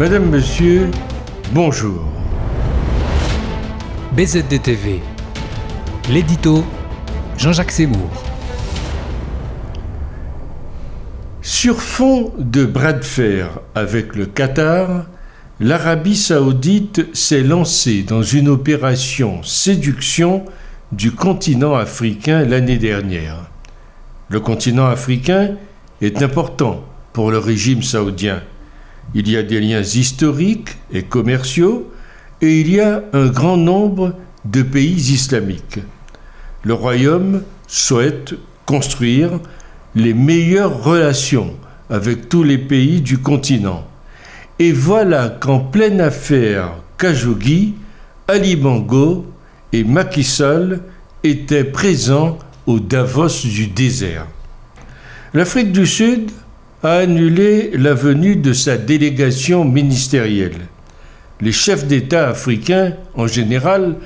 Madame, Monsieur, bonjour. BZDTV, l'édito Jean-Jacques Seymour. Sur fond de bras de fer avec le Qatar, l'Arabie saoudite s'est lancée dans une opération séduction du continent africain l'année dernière. Le continent africain est important pour le régime saoudien. Il y a des liens historiques et commerciaux et il y a un grand nombre de pays islamiques. Le royaume souhaite construire les meilleures relations avec tous les pays du continent. Et voilà qu'en pleine affaire Khashoggi, Ali Bongo et Macky Sall étaient présents au Davos du désert. L'Afrique du Sud a annulé la venue de sa délégation ministérielle. Les chefs d'État africains, en général,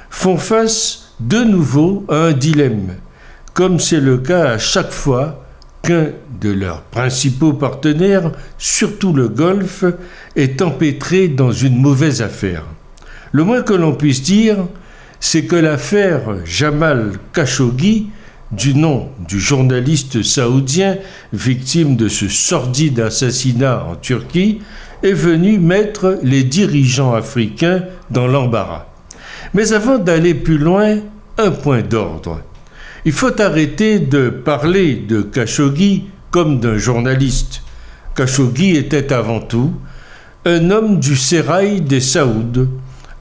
font face de nouveau à un dilemme, comme c'est le cas à chaque fois qu'un de leurs principaux partenaires, surtout le Golfe, est empêtré dans une mauvaise affaire. Le moins que l'on puisse dire, c'est que l'affaire Jamal Khashoggi, du nom du journaliste saoudien victime de ce sordide assassinat en Turquie, est venue mettre les dirigeants africains dans l'embarras. Mais avant d'aller plus loin, un point d'ordre. Il faut arrêter de parler de Khashoggi comme d'un journaliste. Khashoggi était avant tout un homme du sérail des Saouds,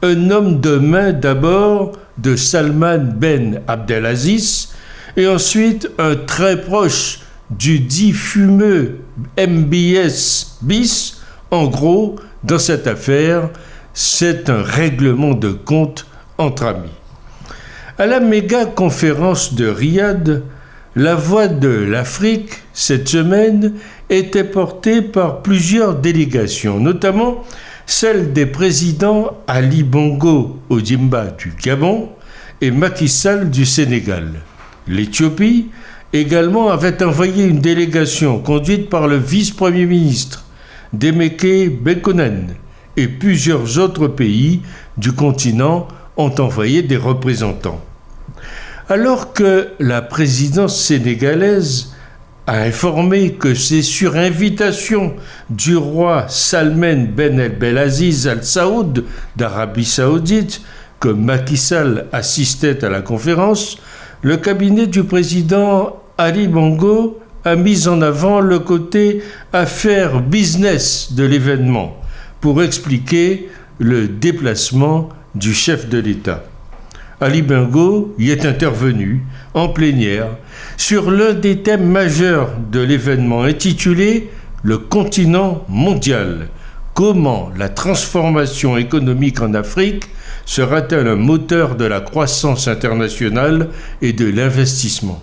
un homme de main d'abord de Salman Ben Abdelaziz et ensuite un très proche du dit fumeux MBS bis. En gros, dans cette affaire, c'est un règlement de compte entre amis. À la méga conférence de Riyad, la voix de l'Afrique, cette semaine, était portée par plusieurs délégations, notamment celle des présidents Ali Bongo Ondimba du Gabon et Macky Sall du Sénégal. L'Éthiopie également avait envoyé une délégation conduite par le vice-premier ministre Demeke Mekonnen, et plusieurs autres pays du continent ont envoyé des représentants. Alors que la présidence sénégalaise a informé que c'est sur invitation du roi Salman Ben Abdelaziz Al Saoud d'Arabie Saoudite que Macky Sall assistait à la conférence, le cabinet du président Ali Bongo a mis en avant le côté affaire business de l'événement pour expliquer le déplacement du chef de l'État. Ali Bongo y est intervenu en plénière sur l'un des thèmes majeurs de l'événement intitulé « Le continent mondial ». Comment la transformation économique en Afrique sera-t-elle un moteur de la croissance internationale et de l'investissement ?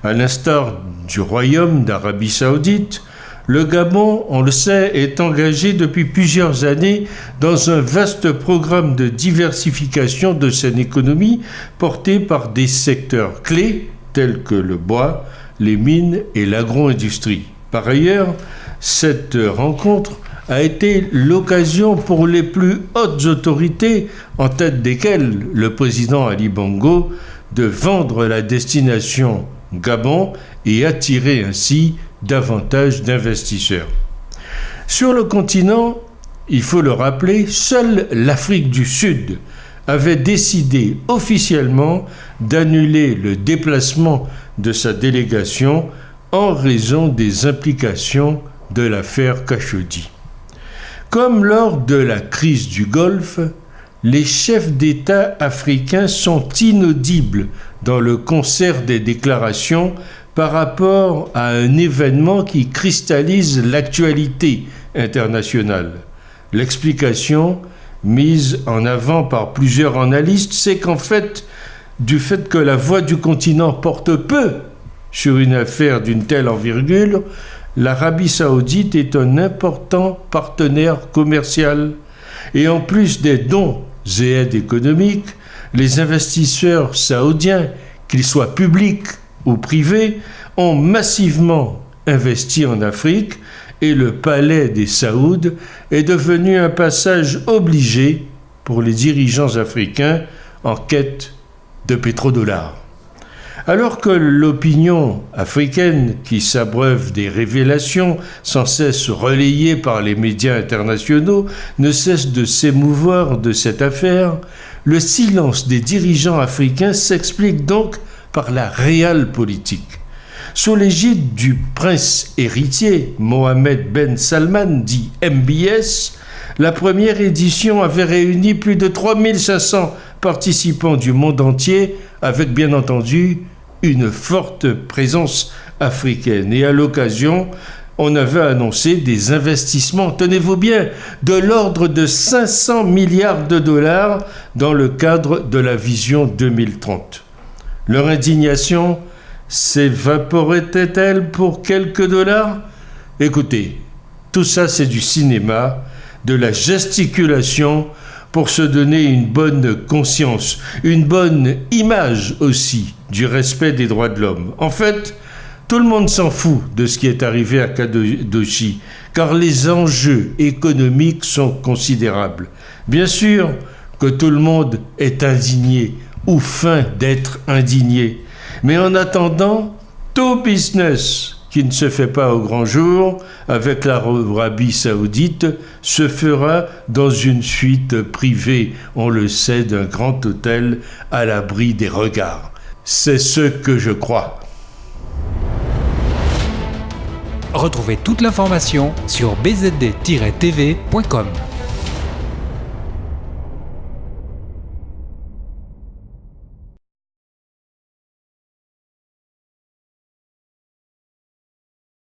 À l'instar du Royaume d'Arabie Saoudite, le Gabon, on le sait, est engagé depuis plusieurs années dans un vaste programme de diversification de son économie porté par des secteurs clés tels que le bois, les mines et l'agro-industrie. Par ailleurs, cette rencontre a été l'occasion pour les plus hautes autorités, en tête desquelles le président Ali Bongo, de vendre la destination Gabon et attirer ainsi davantage d'investisseurs. Sur le continent, il faut le rappeler, seule l'Afrique du Sud avait décidé officiellement d'annuler le déplacement de sa délégation en raison des implications de l'affaire Khashoggi. Comme lors de la crise du Golfe, les chefs d'État africains sont inaudibles dans le concert des déclarations par rapport à un événement qui cristallise l'actualité internationale. L'explication, mise en avant par plusieurs analystes, c'est qu'en fait, du fait que la voix du continent porte peu sur une affaire d'une telle envergure, l'Arabie saoudite est un important partenaire commercial. Et en plus des dons et aides économiques, les investisseurs saoudiens, qu'ils soient publics ou privés, ont massivement investi en Afrique et le palais des Saouds est devenu un passage obligé pour les dirigeants africains en quête de pétrodollars. Alors que l'opinion africaine, qui s'abreuve des révélations sans cesse relayées par les médias internationaux, ne cesse de s'émouvoir de cette affaire, le silence des dirigeants africains s'explique donc par la réelle politique. Sous l'égide du prince héritier Mohammed Ben Salman, dit MBS, la première édition avait réuni plus de 3500 participants du monde entier, avec bien entendu une forte présence africaine. Et à l'occasion, on avait annoncé des investissements, tenez-vous bien, de l'ordre de 500 milliards de dollars dans le cadre de la vision 2030. Leur indignation s'évaporait-elle pour quelques dollars ? Écoutez, tout ça c'est du cinéma, de la gesticulation pour se donner une bonne conscience, une bonne image aussi du respect des droits de l'homme. En fait, tout le monde s'en fout de ce qui est arrivé à Kadoshi, car les enjeux économiques sont considérables. Bien sûr que tout le monde est indigné ou feint d'être indigné, mais en attendant, tout business qui ne se fait pas au grand jour avec l'Arabie Saoudite se fera dans une suite privée, on le sait, d'un grand hôtel à l'abri des regards. C'est ce que je crois. Retrouvez toute l'information sur bzd-tv.com.